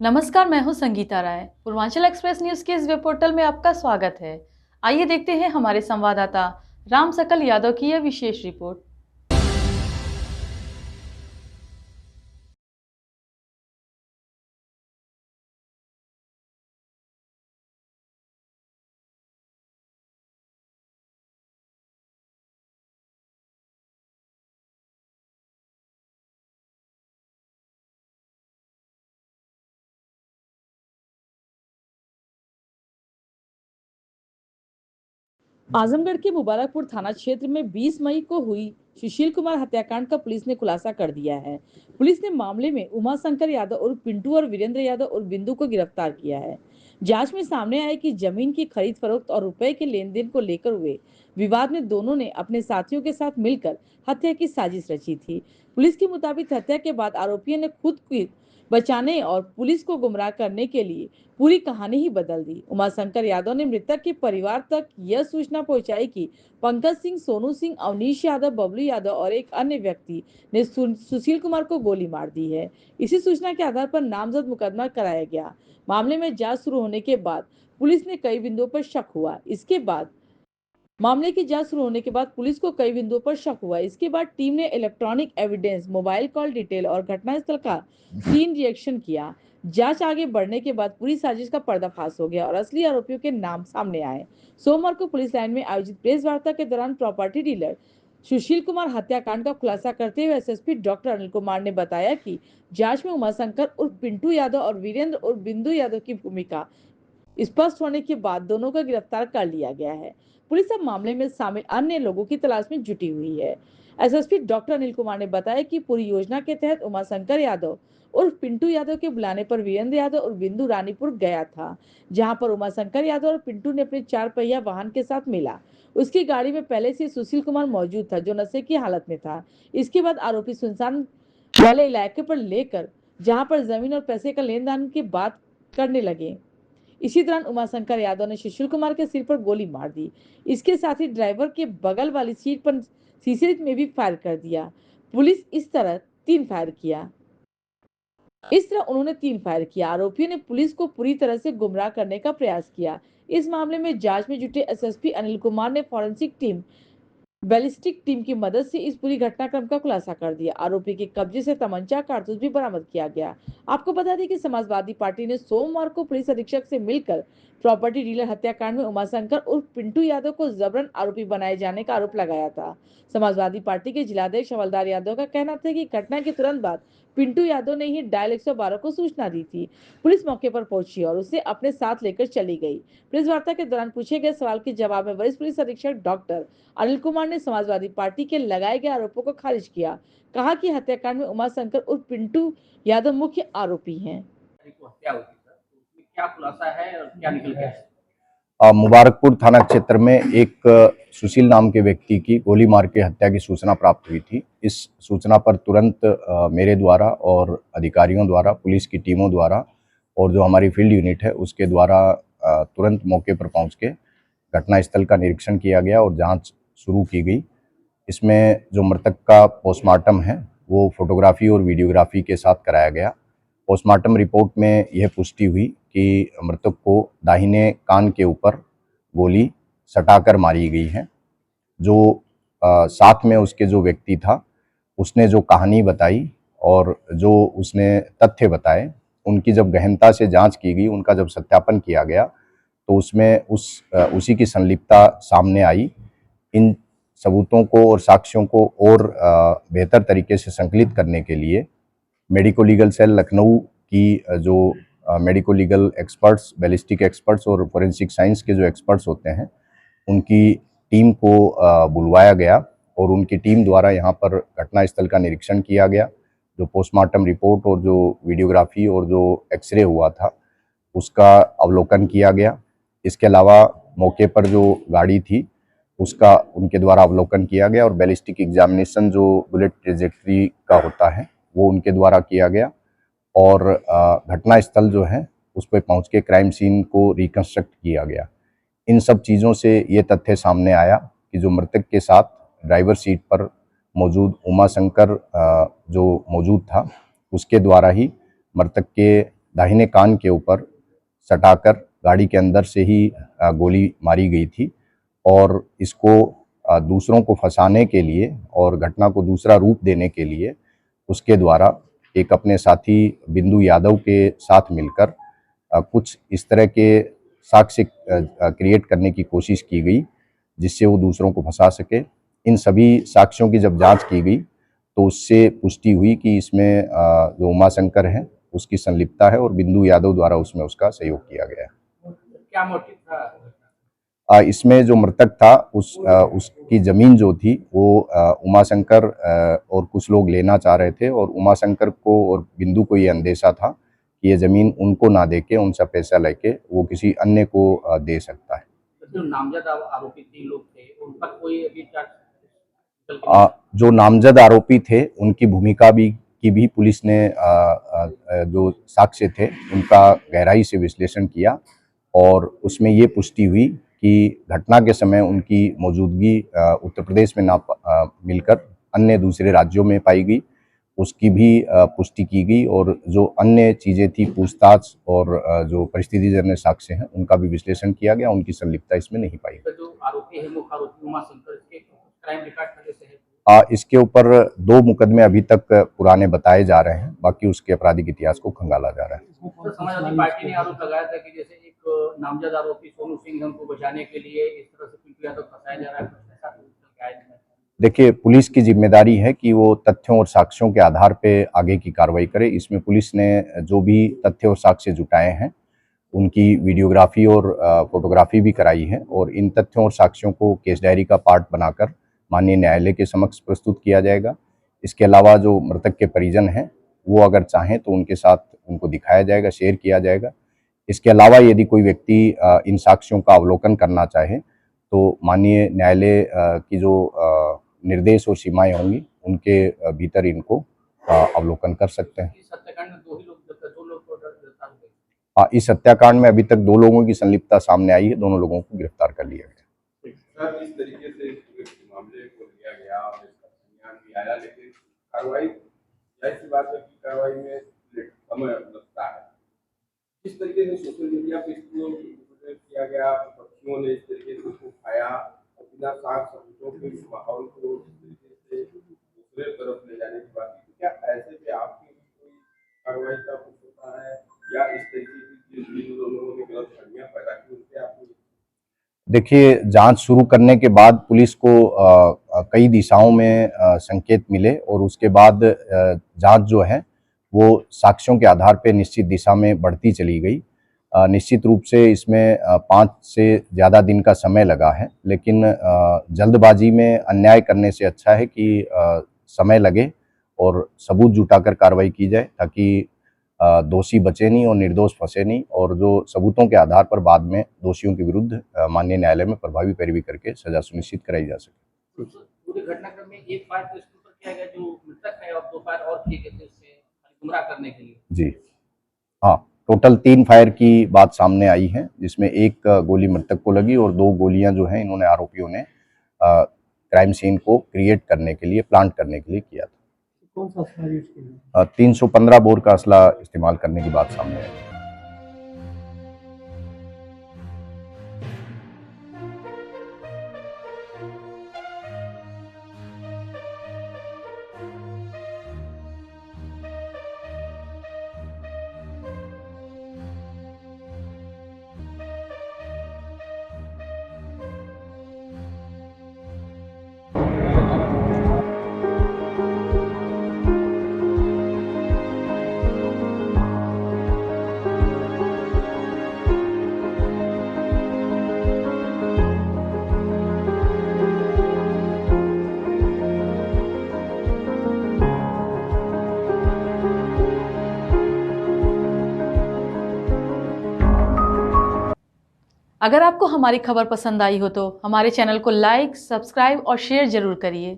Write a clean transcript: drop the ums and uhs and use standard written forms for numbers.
नमस्कार, मैं हूं संगीता राय। पूर्वांचल एक्सप्रेस न्यूज के इस वेब पोर्टल में आपका स्वागत है। आइए देखते हैं हमारे संवाददाता राम सकल यादव की यह विशेष रिपोर्ट। आजमगढ़ के मुबारकपुर थाना क्षेत्र में 20 मई को हुई सुशील कुमार हत्याकांड का पुलिस ने खुलासा कर दिया है। पुलिस ने मामले में उमा शंकर यादव और पिंटू और वीरेंद्र यादव और बिंदु को गिरफ्तार किया है। जांच में सामने आया कि जमीन की खरीद फरोख्त और रुपए के लेन देन को लेकर हुए विवाद में दोनों ने अपने साथियों के साथ मिलकर हत्या की साजिश रची थी। पुलिस के मुताबिक हत्या के बाद आरोपियों ने खुद को बचाने और पुलिस को गुमराह करने के लिए पूरी कहानी ही बदल दी। उमाशंकर यादव ने मृतक के परिवार तक यह सूचना पहुंचाई कि पंकज सिंह, सोनू सिंह, अवनीश यादव, बबलू यादव और एक अन्य व्यक्ति ने सुशील कुमार को गोली मार दी है। इसी सूचना के आधार पर नामजद मुकदमा कराया गया। मामले में जांच शुरू होने के बाद पुलिस ने कई बिंदुओं पर शक हुआ। मामले की जांच शुरू होने के बाद पुलिस को कई बिंदुओं पर शक हुआ। इसके बाद टीम ने electronic evidence, mobile call detail और घटनास्थल का सीन रिएक्शन किया। जांच आगे बढ़ने के बाद पूरी साजिश का पर्दाफाश हो गया और असली आरोपियों के नाम सामने आए। सोमवार को पुलिस लाइन में आयोजित प्रेस वार्ता के दौरान प्रॉपर्टी डीलर सुशील कुमार हत्याकांड का खुलासा करते हुए एसएसपी डॉक्टर अनिल कुमार ने बताया कि जांच में उमाशंकर उर्फ पिंटू यादव और वीरेंद्र और बिंदु यादव की भूमिका स्पष्ट होने के बाद दोनों को गिरफ्तार कर लिया गया है। पुलिस अब मामले में शामिल अन्य लोगों की तलाश में जुटी हुई है। एसएसपी डॉक्टर अनिल कुमार ने बताया कि पूरी योजना के तहत उमाशंकर यादव उर्फ पिंटू यादव के बुलाने पर वीरेंद्र यादव और बिंदु रानीपुर गया था, जहां पर उमाशंकर यादव और पिंटू ने अपने 4 पहिया वाहन के साथ मिला। उसकी गाड़ी में पहले से सुशील कुमार मौजूद था, जो नशे की हालत में था। इसके बाद आरोपी सुनसान वाले इलाके पर लेकर जहां पर जमीन और पैसे का लेन देन की बात करने लगे। इसी दौरान उमाशंकर यादव ने सुशील कुमार के सिर पर गोली मार दी। इसके साथ ही ड्राइवर के बगल वाली सीट पर शीशे में भी फायर कर दिया। पुलिस इस तरह तीन फायर किया इस तरह उन्होंने 3 फायर किया। आरोपियों ने पुलिस को पूरी तरह से गुमराह करने का प्रयास किया। इस मामले में जांच में जुटे एसएसपी अनिल कुमार ने फॉरेंसिक टीम, बैलिस्टिक टीम की मदद से इस पूरी घटनाक्रम का खुलासा कर दिया। आरोपी के कब्जे से तमंचा, कारतूस भी बरामद किया गया। आपको बता दें कि समाजवादी पार्टी ने सोमवार को पुलिस अधीक्षक से मिलकर प्रॉपर्टी डीलर हत्याकांड में उमाशंकर उर्फ पिंटू यादव को जबरन आरोपी बनाए जाने का आरोप लगाया था। समाजवादी पार्टी के जिलाध्यक्ष हवलदार यादव का कहना था कि घटना के तुरंत बाद पिंटू यादव ने ही डायल 112 को सूचना दी थी। पुलिस मौके पर पहुंची और उसे अपने साथ लेकर चली गई। प्रेस वार्ता के दौरान पूछे गए सवाल के जवाब में वरिष्ठ पुलिस अधीक्षक डॉक्टर अनिल कुमार ने समाजवादी पार्टी के लगाए गए आरोपों को खारिज किया। कहा कि हत्याकांड में उमाशंकर उर्फ पिंटू यादव मुख्य आरोपी हैं। हत्या हुई थी सर, तो उसमें क्या खुलासा है और क्या निकल के आया? मुबारकपुर थाना क्षेत्र में एक सुशील नाम के व्यक्ति की गोली मार के हत्या की सूचना प्राप्त हुई थी। इस सूचना पर तुरंत मेरे द्वारा और अधिकारियों द्वारा, पुलिस की टीमों द्वारा और जो हमारी फील्ड यूनिट है उसके द्वारा तुरंत मौके पर पहुंच के घटनास्थल का निरीक्षण किया गया और जांच शुरू की गई। इसमें जो मृतक का पोस्टमार्टम है वो फोटोग्राफी और वीडियोग्राफी के साथ कराया गया। पोस्टमार्टम रिपोर्ट में यह पुष्टि हुई कि मृतक को दाहिने कान के ऊपर गोली सटाकर मारी गई है। जो साथ में उसके जो व्यक्ति था उसने जो कहानी बताई और जो उसने तथ्य बताए, उनकी जब गहनता से जांच की गई, उनका जब सत्यापन किया गया तो उसमें उसी की संलिप्तता सामने आई। इन सबूतों को और साक्ष्यों को और बेहतर तरीके से संकलित करने के लिए मेडिको लीगल सेल लखनऊ की जो medico legal experts, ballistic experts और फोरेंसिक साइंस के जो एक्सपर्ट्स होते हैं, उनकी टीम को बुलवाया गया और उनकी टीम द्वारा यहाँ पर घटनास्थल का निरीक्षण किया गया। जो पोस्टमार्टम रिपोर्ट और जो वीडियोग्राफी और जो एक्सरे हुआ था उसका अवलोकन किया गया। इसके अलावा मौके पर जो गाड़ी थी उसका उनके द्वारा अवलोकन किया गया और बैलिस्टिक एग्जामिनेशन जो बुलेट ट्रेजेक्ट्री का होता है वो उनके द्वारा किया गया और घटनास्थल जो है उस पर पहुँच के क्राइम सीन को रिकंस्ट्रक्ट किया गया। इन सब चीज़ों से ये तथ्य सामने आया कि जो मृतक के साथ ड्राइवर सीट पर मौजूद उमाशंकर जो मौजूद था, उसके द्वारा ही मृतक के दाहिने कान के ऊपर सटाकर गाड़ी के अंदर से ही गोली मारी गई थी और इसको दूसरों को फंसाने के लिए और घटना को दूसरा रूप देने के लिए उसके द्वारा एक अपने साथी बिंदु यादव के साथ मिलकर कुछ इस तरह के साक्ष्य क्रिएट करने की कोशिश की गई जिससे वो दूसरों को फंसा सके। इन सभी साक्ष्यों की जब जांच की गई तो उससे पुष्टि हुई कि इसमें जो उमाशंकर है उसकी संलिप्तता है और बिंदु यादव द्वारा उसमें उसका सहयोग किया गया है। क्या मोटिव था? इसमें जो मृतक था उसकी ज़मीन जो थी वो उमाशंकर और कुछ लोग लेना चाह रहे थे और उमाशंकर को और बिंदु को ये अंदेशा था कि ये ज़मीन उनको ना देके उनसे पैसा लेके वो किसी अन्य को दे सकता है। जो नामजद आरोपी 3 लोग थे उन पर कोई अभी चार्ज? जो नामजद आरोपी थे उनकी भूमिका की भी पुलिस ने जो साक्ष्य थे उनका गहराई से विश्लेषण किया और उसमें ये पुष्टि हुई कि घटना के समय उनकी मौजूदगी उत्तर प्रदेश में ना मिलकर अन्य दूसरे राज्यों में पाई गई, उसकी भी पुष्टि की गई और जो अन्य चीज़ें थी पूछताछ और जो परिस्थितिजन्य साक्ष्य हैं उनका भी विश्लेषण किया गया, उनकी संलिप्तता इसमें नहीं पाई। जो आरोपी है मुख्य आरोपी उमाशंकर के क्राइम रिकॉर्ड पहले से है? इसके ऊपर 2 मुकदमे अभी तक पुराने बताए जा रहे हैं, बाकी उसके आपराधिक इतिहास को खंगाला जा रहा है। तो समाजवादी पार्टी ने आरोप लगाया था कि जैसे एक नामजद आरोपी सोनू सिंह उनको बचाने के लिए इस तरह से पिंटू यादव फंसाया जा रहा है, कुछ ऐसा क्या है? देखिए, पुलिस की जिम्मेदारी है कि वो तथ्यों और साक्ष्यों के आधार पे आगे की कार्रवाई करे। इसमें पुलिस ने जो भी तथ्य और साक्ष्य जुटाए हैं उनकी वीडियोग्राफी और फोटोग्राफी भी कराई है और इन तथ्यों और साक्ष्यों को केस डायरी का पार्ट बनाकर माननीय न्यायालय के समक्ष प्रस्तुत किया जाएगा। इसके अलावा जो मृतक के परिजन हैं वो अगर चाहें तो उनके साथ उनको दिखाया जाएगा, शेयर किया जाएगा। इसके अलावा यदि कोई व्यक्ति इन साक्ष्यों का अवलोकन करना चाहे तो माननीय न्यायालय की जो निर्देश और सीमाएं होंगी उनके भीतर इनको अवलोकन कर सकते हैं। इस हत्याकांड में 2 लोग गिरफ्तार हुए। इस हत्याकांड में अभी तक 2 लोगों की संलिप्तता सामने आई है, दोनों लोगों को गिरफ्तार कर लिया गया। सर, इस तरीके से मामले को लिया गया और इसका संज्ञान भी आया, लेकिन कार्रवाई ऐसी बात है कि कार्रवाई में समय लगता है। इस तरीके से सोशल मीडिया पे इसको किया गया, पक्षियों ने इस तरीके से उसको खाया और बिना साक्ष्य सबूतों के इस माहौल को इस तरीके से दूसरे तरफ ले जाने की बात की, क्या ऐसे पे आपकी कोई कार्रवाई का कुछ होता है या इस तरीके की जिन लोगों ने गलतफहमियां पैदा की उनसे आप? देखिए, जांच शुरू करने के बाद पुलिस को कई दिशाओं में संकेत मिले और उसके बाद जांच जो है वो साक्ष्यों के आधार पे निश्चित दिशा में बढ़ती चली गई। निश्चित रूप से इसमें 5 से ज़्यादा दिन का समय लगा है, लेकिन जल्दबाजी में अन्याय करने से अच्छा है कि समय लगे और सबूत जुटाकर कार्रवाई की जाए ताकि दोषी बचे नहीं और निर्दोष फंसे नहीं और जो सबूतों के आधार पर बाद में दोषियों के विरुद्ध माननीय न्यायालय में प्रभावी पैरवी करके सजा सुनिश्चित कराई जा सके। पूरे घटनाक्रम में एक फायर तो इसके ऊपर किया गया जो मृतक है और 2 फायर और किए गए थे उससे गुमराह करने के लिए। जी हाँ, टोटल 3 फायर की बात सामने आई है जिसमें 1 गोली मृतक को लगी और 2 गोलियां जो हैं इन्होंने आरोपियों ने क्राइम सीन को क्रिएट करने के लिए, प्लांट करने के लिए किया था। कौन सा असला यूज किया? 315 बोर का असला इस्तेमाल करने की बात सामने आई। अगर आपको हमारी खबर पसंद आई हो तो हमारे चैनल को लाइक, सब्सक्राइब और शेयर जरूर करिए।